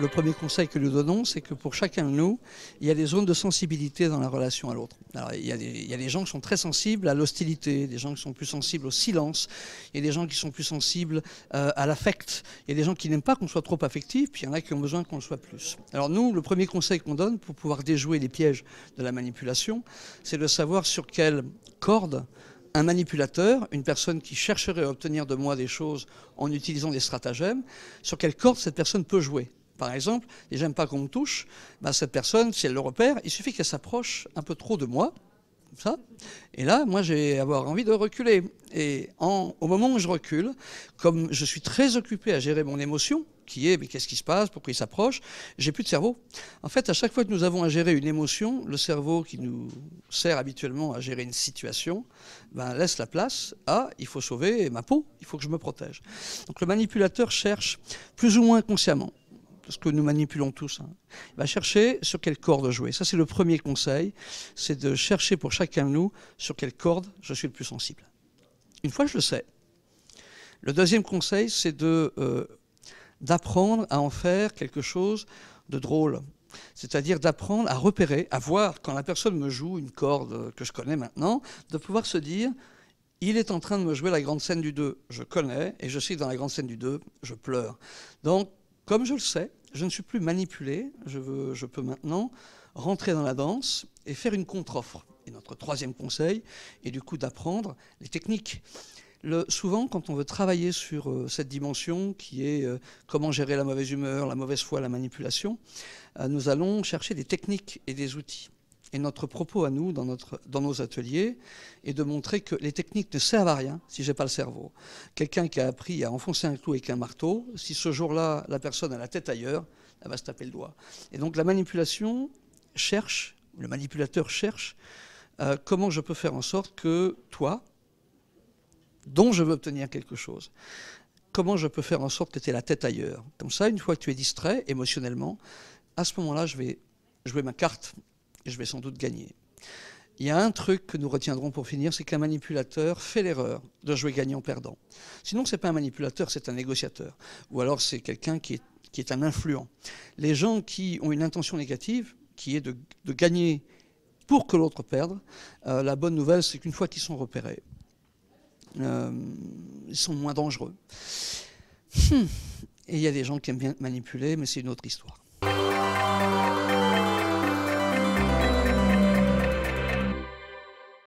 premier conseil que nous donnons, c'est que pour chacun de nous, il y a des zones de sensibilité dans la relation à l'autre. Alors, il y a des gens qui sont très sensibles à l'hostilité, des gens qui sont plus sensibles au silence, il y a des gens qui sont plus sensibles à l'affect, il y a des gens qui n'aiment pas qu'on soit trop affectif, puis il y en a qui ont besoin qu'on le soit plus. Alors nous, le premier conseil qu'on donne pour pouvoir déjouer les pièges de la manipulation, c'est de savoir sur quelle corde un manipulateur, une personne qui chercherait à obtenir de moi des choses en utilisant des stratagèmes, sur quelle corde cette personne peut jouer. Par exemple, et j'aime pas qu'on me touche, ben cette personne, si elle le repère, il suffit qu'elle s'approche un peu trop de moi, comme ça, et là, moi, je vais avoir envie de reculer. Et au moment où je recule, comme je suis très occupé à gérer mon émotion, qui est, mais qu'est-ce qui se passe, pourquoi il s'approche, j'ai plus de cerveau. En fait, à chaque fois que nous avons à gérer une émotion, le cerveau qui nous sert habituellement à gérer une situation, ben, laisse la place à, il faut sauver ma peau, il faut que je me protège. Donc le manipulateur cherche, plus ou moins consciemment, parce que nous manipulons tous, hein, il va chercher sur quelle corde jouer. Ça, c'est le premier conseil, c'est de chercher pour chacun de nous sur quelle corde je suis le plus sensible. Une fois que je le sais, le deuxième conseil, c'est d'apprendre à en faire quelque chose de drôle. C'est-à-dire d'apprendre à repérer, à voir, quand la personne me joue une corde que je connais maintenant, de pouvoir se dire, il est en train de me jouer la grande scène du 2. Je connais, et je sais que dans la grande scène du 2, je pleure. Donc, comme je le sais, je ne suis plus manipulé, je peux maintenant rentrer dans la danse et faire une contre-offre. Et notre troisième conseil est du coup d'apprendre les techniques. Souvent, quand on veut travailler sur cette dimension qui est comment gérer la mauvaise humeur, la mauvaise foi, la manipulation, nous allons chercher des techniques et des outils. Et notre propos à nous, dans nos ateliers, est de montrer que les techniques ne servent à rien si je n'ai pas le cerveau. Quelqu'un qui a appris à enfoncer un clou avec un marteau, si ce jour-là, la personne a la tête ailleurs, elle va se taper le doigt. Et donc la manipulation cherche, le manipulateur cherche, comment je peux faire en sorte que toi, dont je veux obtenir quelque chose, comment je peux faire en sorte que tu aies la tête ailleurs. Comme ça, une fois que tu es distrait émotionnellement, à ce moment-là, je vais jouer ma carte et je vais sans doute gagner. Il y a un truc que nous retiendrons pour finir, c'est qu'un manipulateur fait l'erreur de jouer gagnant-perdant. Sinon, ce n'est pas un manipulateur, c'est un négociateur. Ou alors, c'est quelqu'un qui est un influent. Les gens qui ont une intention négative, qui est de gagner pour que l'autre perde, la bonne nouvelle, c'est qu'une fois qu'ils sont repérés, ils sont moins dangereux. Et il y a des gens qui aiment bien manipuler, mais c'est une autre histoire.